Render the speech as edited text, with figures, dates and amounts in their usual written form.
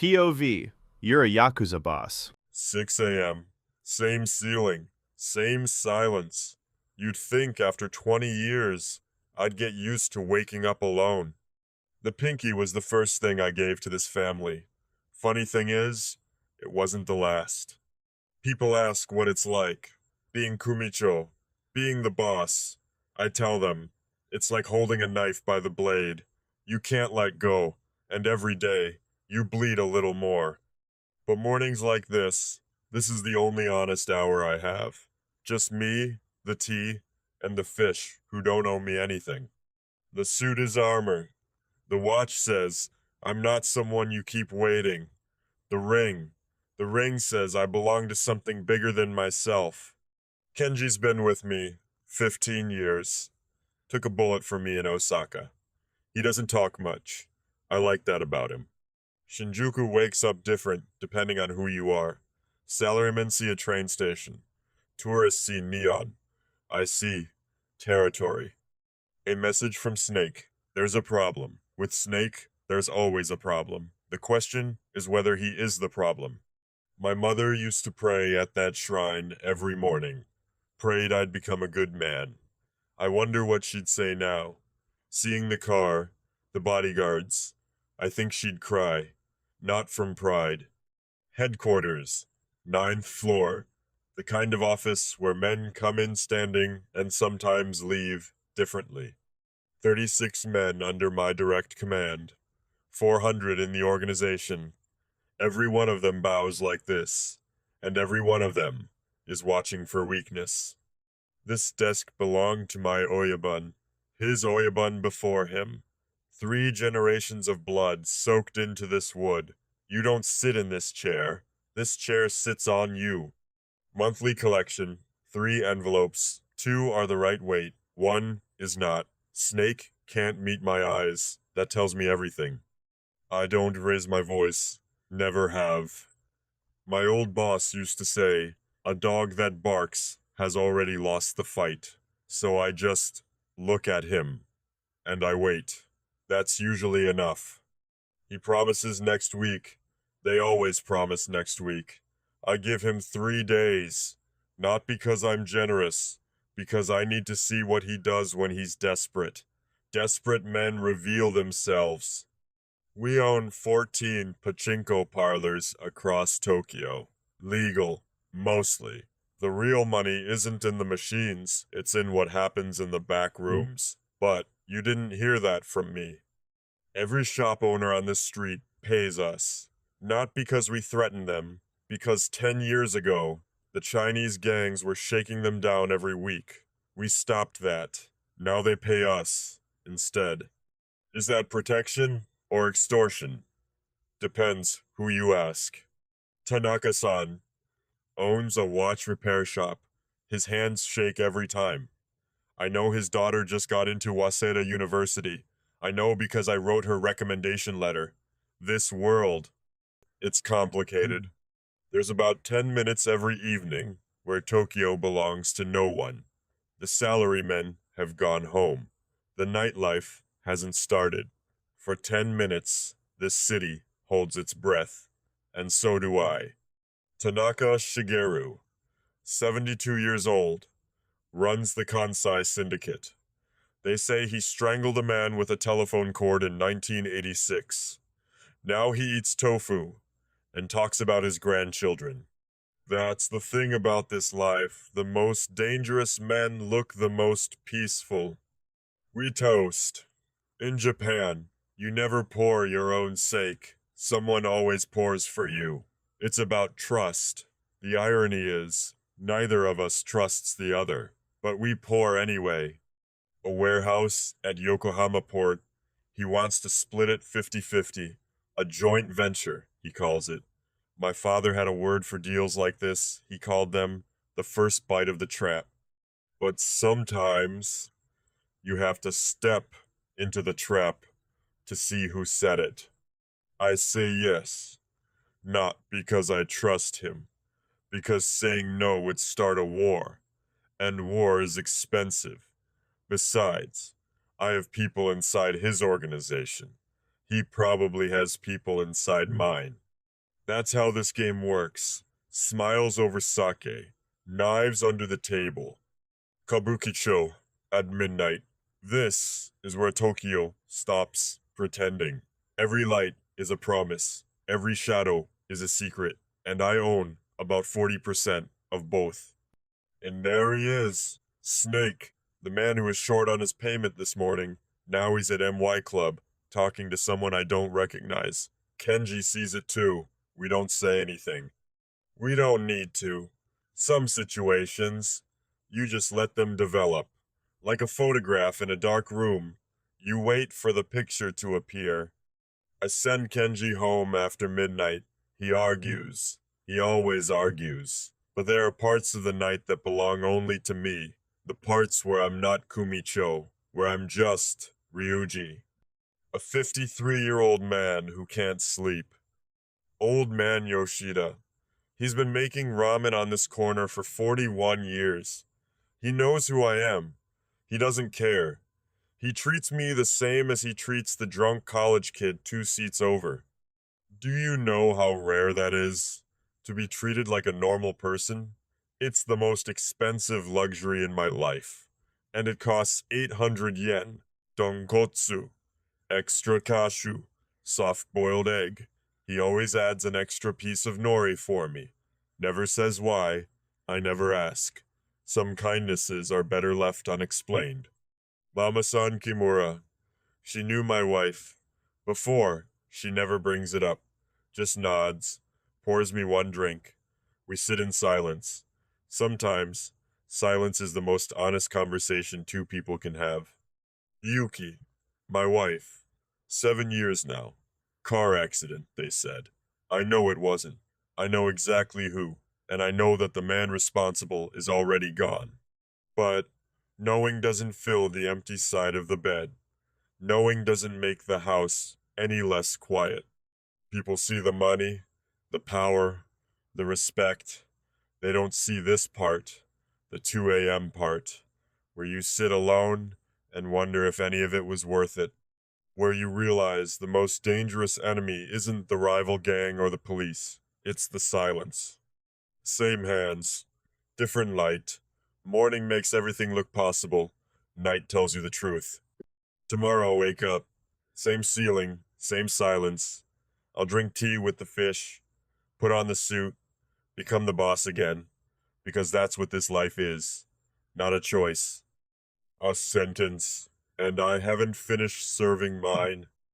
POV, you're a Yakuza boss. 6 a.m. Same ceiling, same silence. You'd think after 20 years, I'd get used to waking up alone. The pinky was the first thing I gave to this family. Funny thing is, it wasn't the last. People ask what it's like, being Kumichō, being the boss. I tell them, it's like holding a knife by the blade. You can't let go, and every day, you bleed a little more. But mornings like this is the only honest hour I have. Just me, the tea, and the fish who don't owe me anything. The suit is armor. The watch says, I'm not someone you keep waiting. The ring says I belong to something bigger than myself. Kenji's been with me 15 years. Took a bullet for me in Osaka. He doesn't talk much. I like that about him. Shinjuku wakes up different depending on who you are. Salarymen see a train station. Tourists see neon. I see territory. A message from Snake. There's a problem. With Snake, there's always a problem. The question is whether he is the problem. My mother used to pray at that shrine every morning. Prayed I'd become a good man. I wonder what she'd say now. Seeing the car, the bodyguards, I think she'd cry. Not from pride. Headquarters, 9th floor. The kind of office where men come in standing and sometimes leave differently. 36 men under my direct command. 400 in the organization. Every one of them bows like this, and every one of them is watching for weakness. This desk belonged to my Oyabun, his Oyabun before him. 3 generations of blood soaked into this wood. You don't sit in this chair. This chair sits on you. Monthly collection, 3 envelopes. 2 are the right weight. 1 is not. Snake can't meet my eyes. That tells me everything. I don't raise my voice. Never have. My old boss used to say, a dog that barks has already lost the fight. So I just look at him, and I wait. That's usually enough. He promises next week. They always promise next week. I give him 3 days. Not because I'm generous, because I need to see what he does when he's desperate. Desperate men reveal themselves. We own 14 pachinko parlors across Tokyo. Legal, mostly. The real money isn't in the machines, it's in what happens in the back rooms. But you didn't hear that from me. Every shop owner on this street pays us. Not because we threaten them, because 10 years ago, the Chinese gangs were shaking them down every week. We stopped that. Now they pay us instead. Is that protection or extortion? Depends who you ask. Tanaka-san owns a watch repair shop. His hands shake every time. I know his daughter just got into Waseda University. I know because I wrote her recommendation letter. This world, it's complicated. There's about 10 minutes every evening where Tokyo belongs to no one. The salarymen have gone home. The nightlife hasn't started. For 10 minutes, this city holds its breath. And so do I. Tanaka Shigeru, 72 years old, runs the Kansai Syndicate. They say he strangled a man with a telephone cord in 1986. Now he eats tofu and talks about his grandchildren. That's the thing about this life. The most dangerous men look the most peaceful. We toast. In Japan, you never pour your own sake. Someone always pours for you. It's about trust. The irony is, neither of us trusts the other, but we pour anyway. A warehouse at Yokohama Port. He wants to split it 50-50. A joint venture, he calls it. My father had a word for deals like this. He called them the first bite of the trap. But sometimes you have to step into the trap to see who set it. I say yes, not because I trust him, because saying no would start a war, and war is expensive. Besides, I have people inside his organization. He probably has people inside mine. That's how this game works. Smiles over sake, knives under the table. Kabukicho, at midnight. This is where Tokyo stops pretending. Every light is a promise, every shadow is a secret, and I own about 40% of both. And there he is, Snake, the man who was short on his payment this morning. Now he's at MY Club, talking to someone I don't recognize. Kenji sees it too. We don't say anything. We don't need to. Some situations, you just let them develop. Like a photograph in a dark room, you wait for the picture to appear. I send Kenji home after midnight. He argues. He always argues. But there are parts of the night that belong only to me. The parts where I'm not Kumichō, where I'm just Ryuji. A 53-year-old man who can't sleep. Old man Yoshida. He's been making ramen on this corner for 41 years. He knows who I am. He doesn't care. He treats me the same as he treats the drunk college kid 2 seats over. Do you know how rare that is? To be treated like a normal person? It's the most expensive luxury in my life. And it costs 800 yen. Donkotsu. Extra kashu. Soft-boiled egg. He always adds an extra piece of nori for me. Never says why. I never ask. Some kindnesses are better left unexplained. Mama-san Kimura. She knew my wife. Before, she never brings it up. Just nods. Pours me one drink. We sit in silence. Sometimes, silence is the most honest conversation 2 people can have. Yuki. My wife. 7 years now. Car accident, they said. I know it wasn't. I know exactly who, and I know that the man responsible is already gone. But knowing doesn't fill the empty side of the bed. Knowing doesn't make the house any less quiet. People see the money, the power, the respect. They don't see this part, the 2 a.m. part, where you sit alone and wonder if any of it was worth it. Where you realize the most dangerous enemy isn't the rival gang or the police, it's the silence. Same hands, different light. Morning makes everything look possible, night tells you the truth. Tomorrow I'll wake up, same ceiling, same silence. I'll drink tea with the fish, put on the suit, become the boss again, because that's what this life is, not a choice. A sentence. And I haven't finished serving mine.